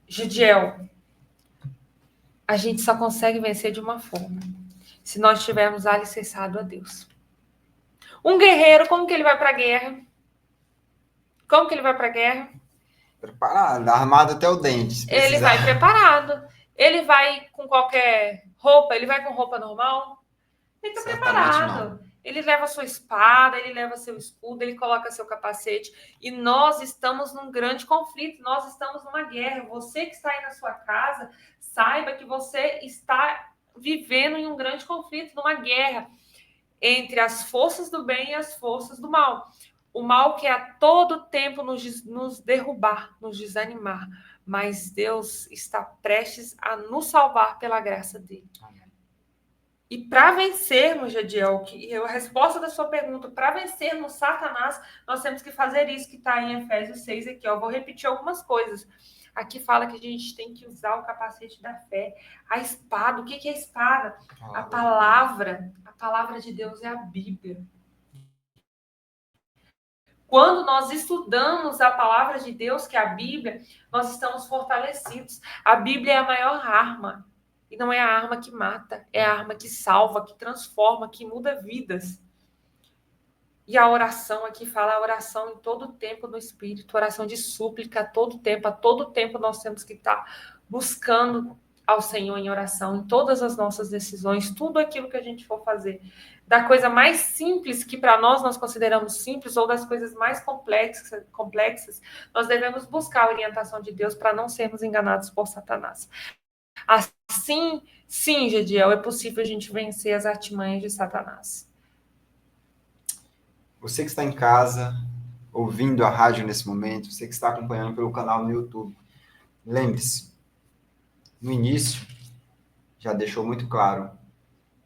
Judiel, a gente só consegue vencer de uma forma, se nós estivermos alicerçados a Deus. Um guerreiro, como que ele vai para a guerra? Como que ele vai para a guerra? Preparado, armado até o dente. Ele vai preparado. Ele vai com qualquer roupa, ele vai com roupa normal. Ele está preparado. Não. Ele leva sua espada, ele leva seu escudo, ele coloca seu capacete. E nós estamos num grande conflito, nós estamos numa guerra. Você que está aí na sua casa, saiba que você está vivendo em um grande conflito, numa guerra entre as forças do bem e as forças do mal. O mal quer a todo tempo nos derrubar, nos desanimar, mas Deus está prestes a nos salvar pela graça dele. Amém. E para vencermos, Jadiel, a resposta da sua pergunta, para vencermos Satanás, nós temos que fazer isso que está em Efésios 6 aqui. Ó. Vou repetir algumas coisas. Aqui fala que a gente tem que usar o capacete da fé, a espada. O que é a espada? A palavra de Deus é a Bíblia. Quando nós estudamos a palavra de Deus, que é a Bíblia, nós estamos fortalecidos. A Bíblia é a maior arma. E não é a arma que mata, é a arma que salva, que transforma, que muda vidas. E a oração aqui fala a oração em todo tempo no Espírito, oração de súplica a todo tempo nós temos que estar buscando ao Senhor em oração, em todas as nossas decisões, tudo aquilo que a gente for fazer. Da coisa mais simples, que para nós consideramos simples, ou das coisas mais complexas, nós devemos buscar a orientação de Deus para não sermos enganados por Satanás. Assim, sim, Gediel, é possível a gente vencer as artimanhas de Satanás. Você que está em casa, ouvindo a rádio nesse momento, você que está acompanhando pelo canal no YouTube, lembre-se, no início, já deixou muito claro,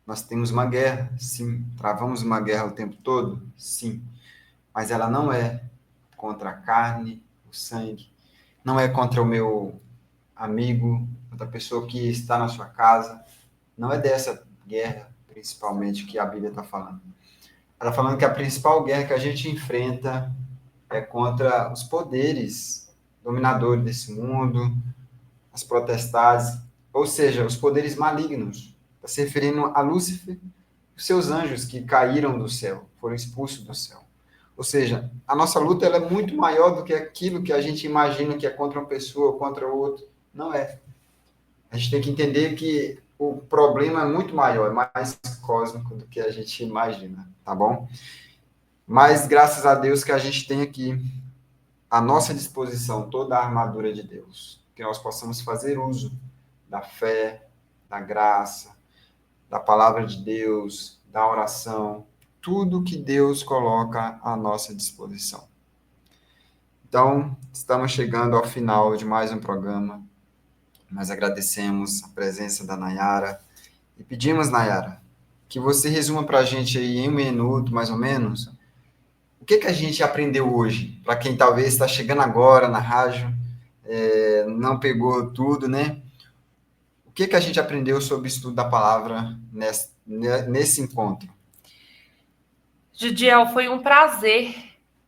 nós temos uma guerra, sim, travamos uma guerra o tempo todo, sim, mas ela não é contra a carne, o sangue, não é contra o meu amigo, outra pessoa que está na sua casa, não é dessa guerra, principalmente, que a Bíblia está falando. Ela está falando que a principal guerra que a gente enfrenta é contra os poderes dominadores desse mundo, as potestades, ou seja, os poderes malignos. Está se referindo a Lúcifer, os seus anjos que caíram do céu, foram expulsos do céu. Ou seja, a nossa luta ela é muito maior do que aquilo que a gente imagina que é contra uma pessoa ou contra outra. Não é. A gente tem que entender que o problema é muito maior, é mais cósmico do que a gente imagina, tá bom? Mas graças a Deus que a gente tem aqui à nossa disposição toda a armadura de Deus, que nós possamos fazer uso da fé, da graça, da palavra de Deus, da oração, tudo que Deus coloca à nossa disposição. Então, estamos chegando ao final de mais um programa. Nós agradecemos a presença da Nayara e pedimos, Nayara, que você resuma para a gente aí em 1 minuto, mais ou menos, o que a gente aprendeu hoje, para quem talvez está chegando agora na rádio, não pegou tudo, né? O que a gente aprendeu sobre o estudo da palavra nesse encontro? Judiel, foi um prazer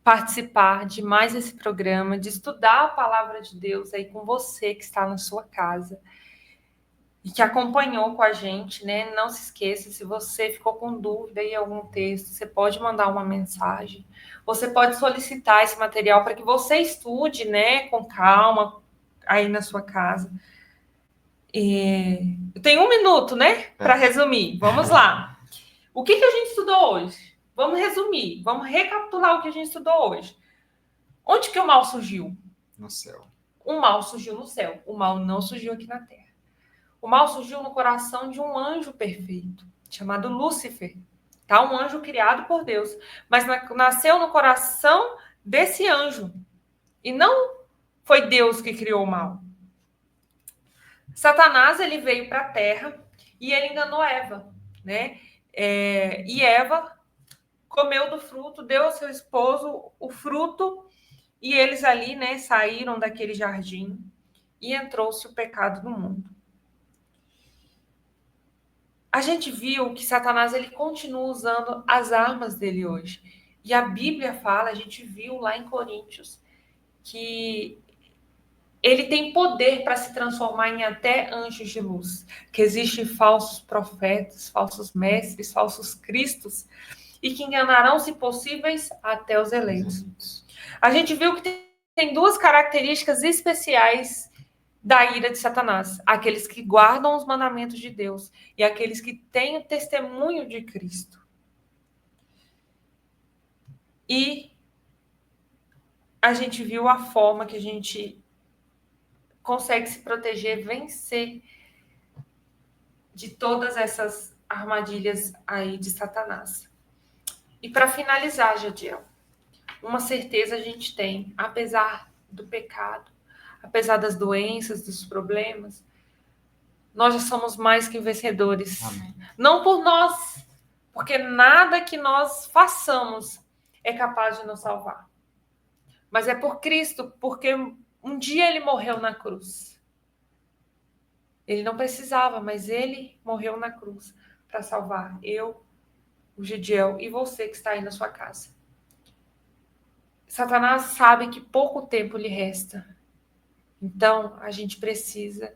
participar de mais esse programa, de estudar a palavra de Deus aí com você que está na sua casa e que acompanhou com a gente, né? Não se esqueça, se você ficou com dúvida em algum texto, você pode mandar uma mensagem. Você pode solicitar esse material para que você estude, né, com calma, aí na sua casa. Eu tenho 1 minuto, né, para resumir. Vamos lá. O que a gente estudou hoje? Vamos resumir, vamos recapitular o que a gente estudou hoje. Onde que o mal surgiu? No céu. O mal surgiu no céu, o mal não surgiu aqui na terra. O mal surgiu no coração de um anjo perfeito, chamado Lúcifer. Tá? Um anjo criado por Deus. Mas nasceu no coração desse anjo. E não foi Deus que criou o mal. Satanás, ele veio para a terra e ele enganou Eva, né? E Eva comeu do fruto, deu ao seu esposo o fruto, e eles ali, né, saíram daquele jardim e entrou-se o pecado no mundo. A gente viu que Satanás ele continua usando as armas dele hoje. E a Bíblia fala, a gente viu lá em Coríntios, que ele tem poder para se transformar em até anjos de luz. Que existem falsos profetas, falsos mestres, falsos cristos, e que enganarão, se possíveis, até os eleitos. A gente viu que tem 2 características especiais da ira de Satanás: aqueles que guardam os mandamentos de Deus e aqueles que têm o testemunho de Cristo. E a gente viu a forma que a gente consegue se proteger, vencer de todas essas armadilhas aí de Satanás. E para finalizar, Jadiel, uma certeza a gente tem, apesar do pecado, apesar das doenças, dos problemas, nós já somos mais que vencedores. Amém. Não por nós, porque nada que nós façamos é capaz de nos salvar. Mas é por Cristo, porque um dia ele morreu na cruz. Ele não precisava, mas ele morreu na cruz para salvar eu, o Gidiel e você que está aí na sua casa. Satanás sabe que pouco tempo lhe resta. Então, a gente precisa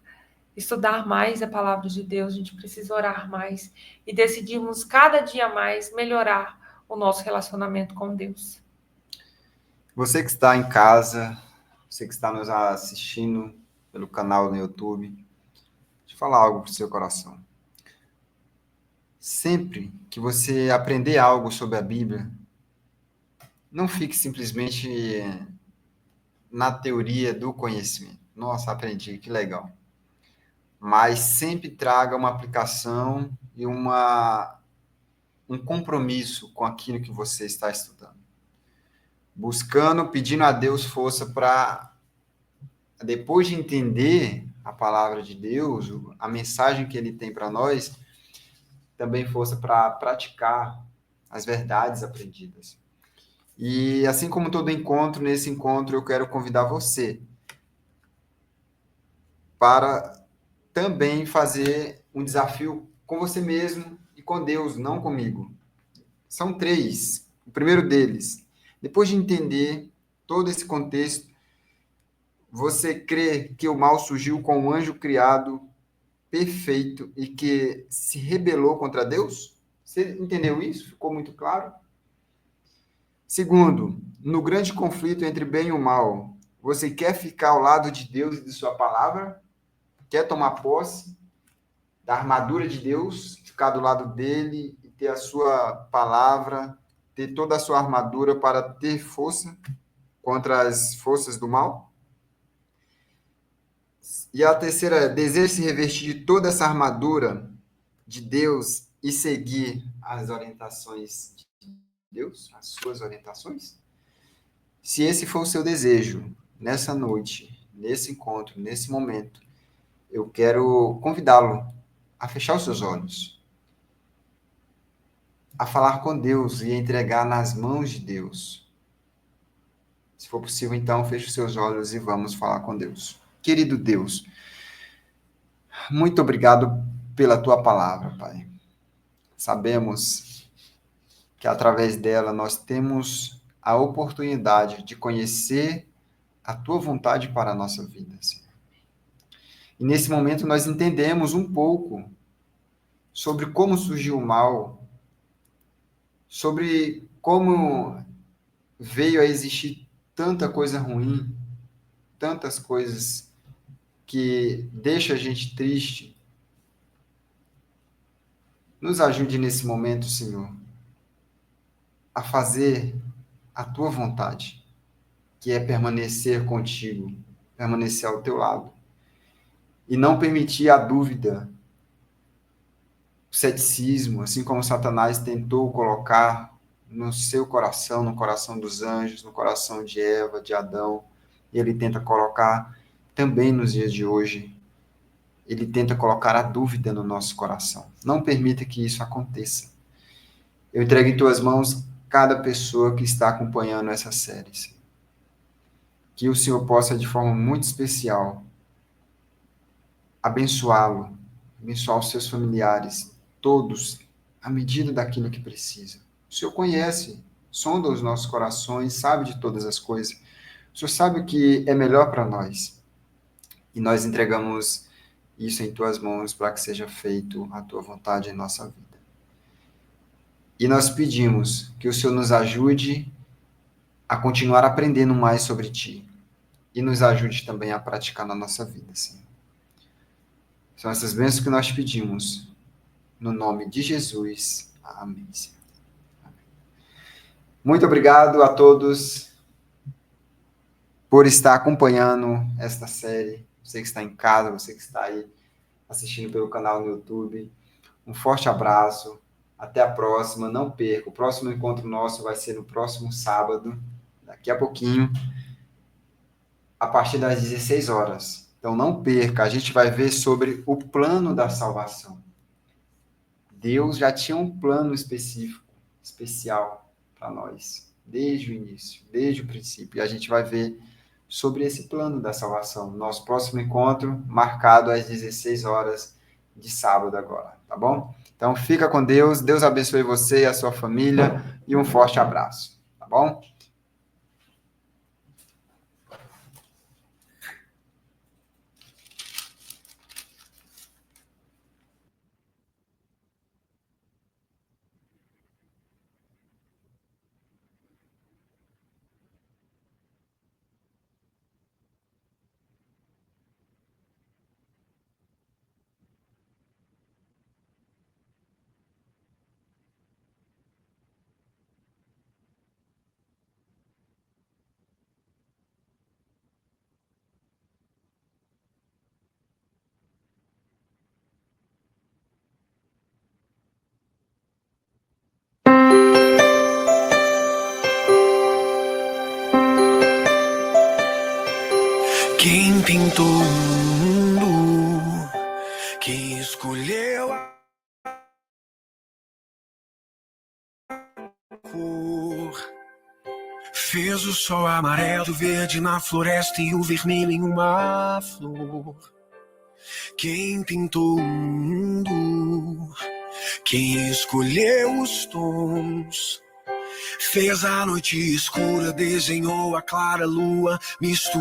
estudar mais a palavra de Deus, a gente precisa orar mais e decidirmos cada dia mais melhorar o nosso relacionamento com Deus. Você que está em casa, você que está nos assistindo pelo canal no YouTube, deixa eu falar algo para o seu coração. Sempre que você aprender algo sobre a Bíblia, não fique simplesmente na teoria do conhecimento. Nossa, aprendi, que legal. Mas sempre traga uma aplicação e um compromisso com aquilo que você está estudando. Buscando, pedindo a Deus força para, depois de entender a palavra de Deus, a mensagem que Ele tem para nós, também força para praticar as verdades aprendidas. E assim como todo encontro, nesse encontro eu quero convidar você para também fazer um desafio com você mesmo e com Deus, não comigo. São 3. O primeiro deles, depois de entender todo esse contexto, você crê que o mal surgiu com um anjo criado perfeito e que se rebelou contra Deus? Você entendeu isso? Ficou muito claro? Segundo, no grande conflito entre bem e o mal, você quer ficar ao lado de Deus e de sua palavra? Quer tomar posse da armadura de Deus, ficar do lado dele ter a sua palavra, ter toda a sua armadura para ter força? contra as forças do mal. E a terceira, deseja se revestir de toda essa armadura de Deus e seguir as orientações de Deus, as suas orientações? Se esse for o seu desejo, nessa noite, nesse encontro, nesse momento, eu quero convidá-lo a fechar os seus olhos, a falar com Deus e a entregar nas mãos de Deus. Se for possível, então, feche os seus olhos e vamos falar com Deus. Querido Deus, muito obrigado pela tua palavra, Pai. Sabemos que através dela nós temos a oportunidade de conhecer a tua vontade para a nossa vida, Senhor. E nesse momento nós entendemos um pouco sobre como surgiu o mal, sobre como veio a existir tanta coisa ruim, tantas coisas que deixam a gente triste. Nos ajude nesse momento, Senhor, a fazer a tua vontade, que é permanecer contigo, permanecer ao teu lado, e não permitir a dúvida, o ceticismo, assim como Satanás tentou colocar no seu coração, no coração dos anjos, no coração de Eva, de Adão, e ele tenta colocar também nos dias de hoje. Ele tenta colocar a dúvida no nosso coração. Não permita que isso aconteça. Eu entrego em tuas mãos cada pessoa que está acompanhando essa série. Que o Senhor possa, de forma muito especial, abençoá-lo, abençoar os seus familiares, todos, à medida daquilo que precisa. O Senhor conhece, sonda os nossos corações, sabe de todas as coisas. O Senhor sabe o que é melhor para nós. E nós entregamos isso em tuas mãos para que seja feito a tua vontade em nossa vida. E nós pedimos que o Senhor nos ajude a continuar aprendendo mais sobre ti e nos ajude também a praticar na nossa vida, Senhor. São essas bênçãos que nós pedimos no nome de Jesus. Amém, Senhor. Amém. Muito obrigado a todos por estar acompanhando esta série. Você que está em casa, você que está aí assistindo pelo canal no YouTube. Um forte abraço. Até a próxima. Não perca. O próximo encontro nosso vai ser no próximo sábado, daqui a pouquinho, a partir das 16 horas. Então não perca. A gente vai ver sobre o plano da salvação. Deus já tinha um plano específico, especial para nós, desde o início, desde o princípio. E a gente vai ver sobre esse plano da salvação. Nosso próximo encontro, marcado às 16 horas de sábado agora, tá bom? Então, fica com Deus. Deus abençoe você e a sua família. E um forte abraço, tá bom? Quem pintou o mundo, quem escolheu a cor, fez o sol amarelo, verde na floresta e o vermelho em uma flor. Quem pintou o mundo, quem escolheu os tons, fez a noite escura, desenhou a clara lua, misturou